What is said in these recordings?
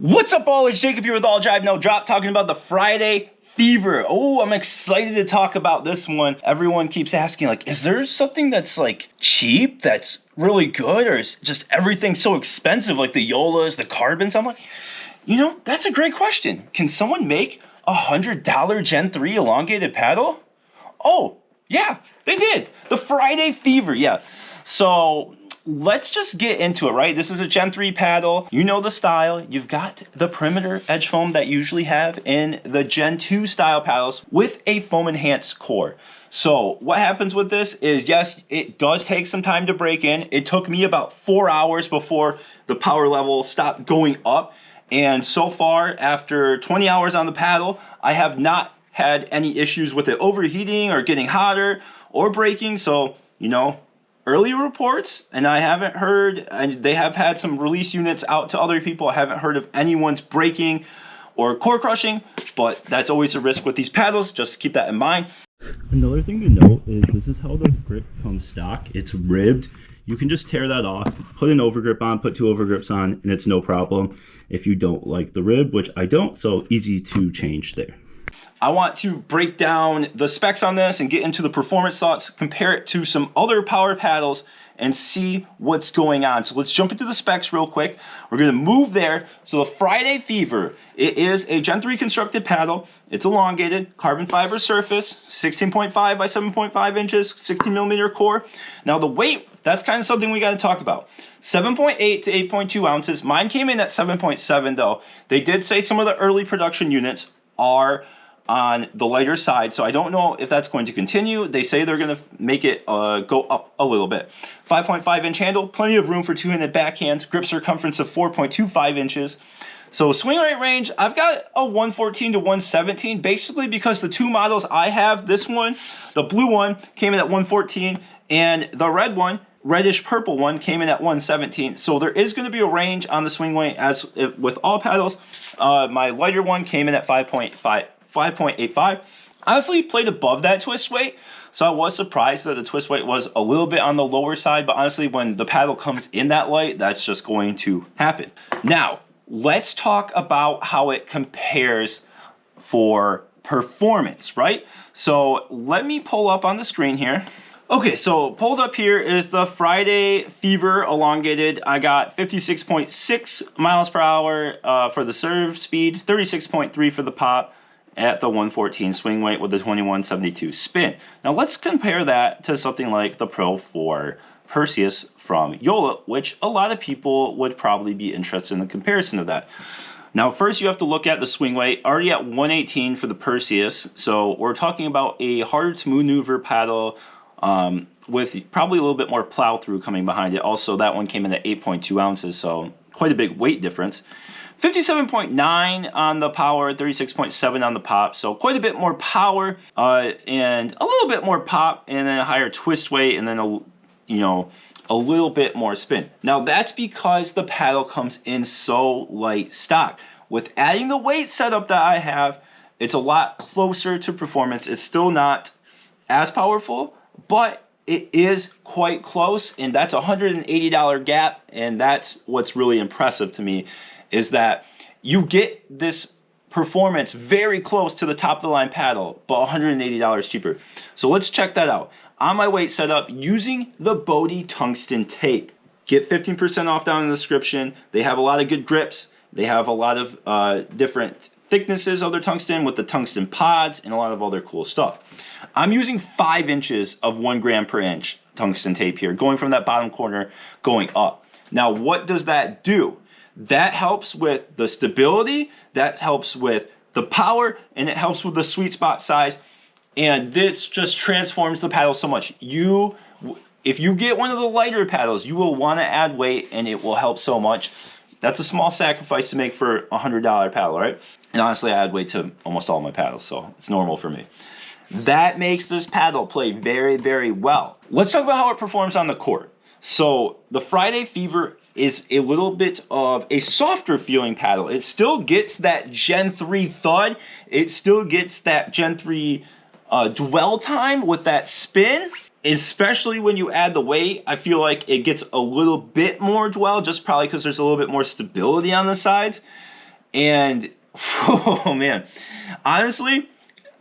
What's up, all? It's Jacob here with AllDriveNoDrop talking about the Friday Fever. Oh, I'm excited to talk about this one. Everyone keeps asking, like, is there something that's like cheap that's really good, or is just everything so expensive, like the Joolas, the Carbons? I'm like, that's a great question. Can someone make $100 Gen 3 elongated paddle? Oh, yeah, they did. The Friday Fever, yeah. So let's just get into it, right? This is a Gen 3 paddle. You know the style. You've got the perimeter edge foam that you usually have in the Gen 2 style paddles with a foam enhanced core. So what happens with this is, yes, it does take some time to break in. It took me about 4 hours before the power level stopped going up. And so far, after 20 hours on the paddle, I have not had any issues with it overheating or getting hotter or breaking. So, early reports, and I haven't heard, and they have had some release units out to other people. I haven't heard of anyone's breaking or core crushing, but that's always a risk with these paddles. Just keep that in mind. Another thing to note is this is how the grip comes stock. It's ribbed. You can just tear that off, put an overgrip on, put two overgrips on, and it's no problem if you don't like the rib, which I don't, so easy to change there. I want to break down the specs on this and get into the performance thoughts, compare it to some other power paddles, and see what's going on. So let's jump into the specs real quick. We're gonna move there. So the Friday Fever, it is a Gen 3 constructed paddle. It's elongated, carbon fiber surface, 16.5 by 7.5 inches, 16 millimeter core. Now the weight, that's kind of something we gotta talk about. 7.8 to 8.2 ounces. Mine came in at 7.7 though. They did say some of the early production units are on the lighter side, so I don't know if that's going to continue. They say they're going to make it go up a little bit. 5.5 inch handle, plenty of room for two-handed backhands, grip circumference of 4.25 inches. So swing rate range, I've got a 114 to 117, basically because the two models I have, this one, the blue one, came in at 114, and the red one, reddish purple one, came in at 117. So there is going to be a range on the swing weight as with all paddles. My lighter one came in at 5.85. Honestly, played above that twist weight, so I was surprised that the twist weight was a little bit on the lower side, but honestly, when the paddle comes in that light, that's just going to happen. Now, let's talk about how it compares for performance, right? So let me pull up on the screen here. Okay, so pulled up here is the Friday Fever elongated. I got 56.6 miles per hour for the serve speed, 36.3 for the pop, at the 114 swing weight with the 2172 spin. Now let's compare that to something like the Pro IV Perseus from Joola, which a lot of people would probably be interested in the comparison of that. Now first you have to look at the swing weight, already at 118 for the Perseus, so we're talking about a harder to maneuver paddle with probably a little bit more plow through coming behind it. Also, that one came in at 8.2 ounces, so quite a big weight difference. 57.9 on the power, 36.7 on the pop, so quite a bit more power and a little bit more pop, and then a higher twist weight, and then a little bit more spin. Now that's because the paddle comes in so light stock. With adding the weight setup that I have, it's a lot closer to performance. It's still not as powerful, but it is quite close, and that's a $180 gap, and that's what's really impressive to me, is that you get this performance very close to the top of the line paddle, but $180 cheaper. So let's check that out. On my weight setup, using the Bodhi tungsten tape. Get 15% off down in the description. They have a lot of good grips. They have a lot of different thicknesses of their tungsten with the tungsten pods and a lot of other cool stuff. I'm using 5 inches of 1 gram per inch tungsten tape here, going from that bottom corner going up. Now, what does that do? That helps with the stability, that helps with the power, and it helps with the sweet spot size. And this just transforms the paddle so much. If you get one of the lighter paddles, you will want to add weight, and it will help so much. That's a small sacrifice to make for a $100 paddle, right? And honestly, I add weight to almost all my paddles, so it's normal for me. That makes this paddle play very, very well. Let's talk about how it performs on the court. So the Friday Fever is a little bit of a softer feeling paddle. It still gets that Gen 3 thud. It still gets that Gen 3 dwell time with that spin. Especially when you add the weight, I feel like it gets a little bit more dwell, just probably because there's a little bit more stability on the sides. And oh man, honestly,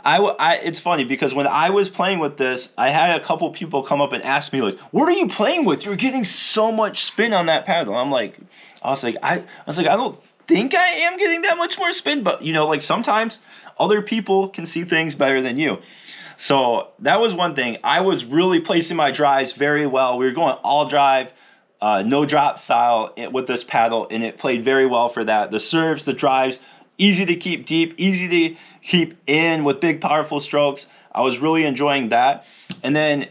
it's funny because when I was playing with this, I had a couple people come up and ask me like, "What are you playing with? You're getting so much spin on that paddle." I was like, I don't think I am getting that much more spin, but you know, like sometimes other people can see things better than you. So that was one thing. I was really placing my drives very well. We were going all drive, no drop style with this paddle, and it played very well for that. The serves, the drives, easy to keep deep, easy to keep in with big, powerful strokes. I was really enjoying that. And then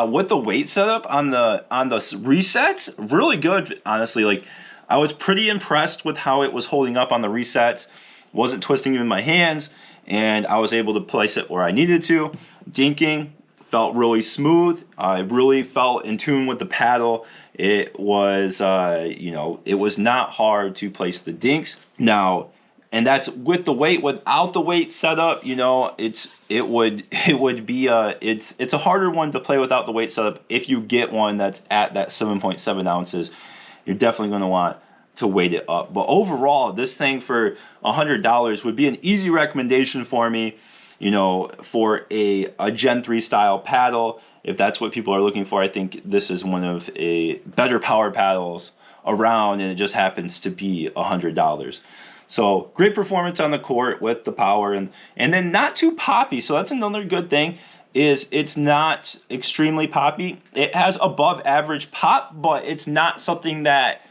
with the weight setup on the resets, really good, honestly. Like I was pretty impressed with how it was holding up on the resets. Wasn't twisting in my hands, and I was able to place it where I needed to. Dinking felt really smooth. I really felt in tune with the paddle. It was, it was not hard to place the dinks. Now, and that's with the weight. Without the weight setup, you know, it's a harder one to play without the weight setup. If you get one that's at that 7.7 ounces, you're definitely going to want to weight it up. But overall, this thing for $100 would be an easy recommendation for me, you know, for a Gen 3 style paddle. If that's what people are looking for, I think this is one of a better power paddles around, and it just happens to be $100. So great performance on the court with the power, and then not too poppy. So that's another good thing, is it's not extremely poppy. It has above average pop, but it's not something that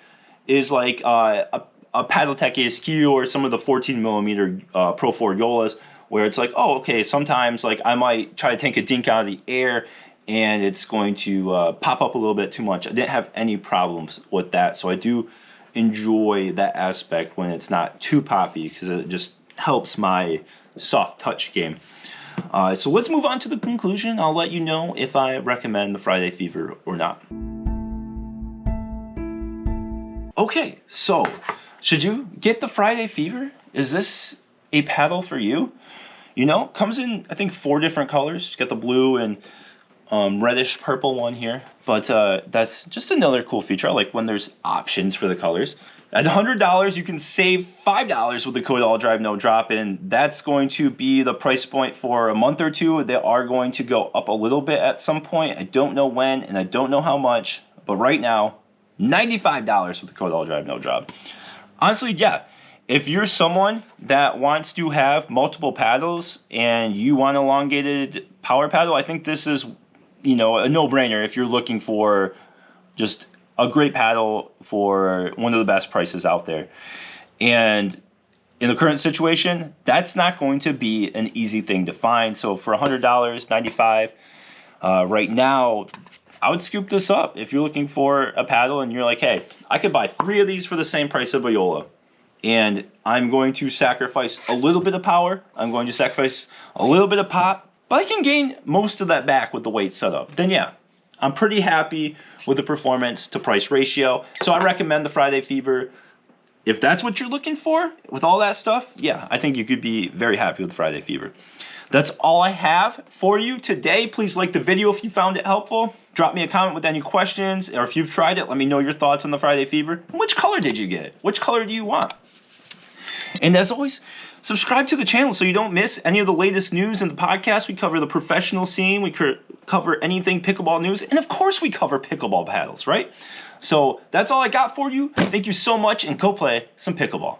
is like a Paddletech ASQ or some of the 14 millimeter Pro IV Joolas, where it's like, oh, okay, sometimes like I might try to take a dink out of the air and it's going to pop up a little bit too much. I didn't have any problems with that, so I do enjoy that aspect when it's not too poppy, because it just helps my soft touch game. So let's move on to the conclusion. I'll let you know if I recommend the Friday Fever or not. Okay, so should you get the Friday Fever? Is this a paddle for you? You know, comes in, I think, 4 different colors. It's got the blue and reddish purple one here, but that's just another cool feature. I like when there's options for the colors. At $100, you can save $5 with the code AllDriveNoDrop, and that's going to be the price point for a month or two. They are going to go up a little bit at some point. I don't know when, and I don't know how much, but right now, $95 with the code AllDriveNoDrop. Honestly, yeah, if you're someone that wants to have multiple paddles and you want an elongated power paddle, I think this is, you know, a no-brainer if you're looking for just a great paddle for one of the best prices out there. And in the current situation, that's not going to be an easy thing to find. So for $100, $95 right now, I would scoop this up. If you're looking for a paddle and you're like, hey, I could buy 3 of these for the same price of a Joola, and I'm going to sacrifice a little bit of power, I'm going to sacrifice a little bit of pop, but I can gain most of that back with the weight setup, then yeah, I'm pretty happy with the performance to price ratio. So I recommend the Friday Fever. If that's what you're looking for with all that stuff, yeah, I think you could be very happy with the Friday Fever. That's all I have for you today. Please like the video if you found it helpful. Drop me a comment with any questions, or if you've tried it, let me know your thoughts on the Friday Fever. And which color did you get? Which color do you want? And as always, subscribe to the channel so you don't miss any of the latest news in the podcast. We cover the professional scene. We cover anything pickleball news. And of course we cover pickleball paddles, right? So that's all I got for you. Thank you so much, and go play some pickleball.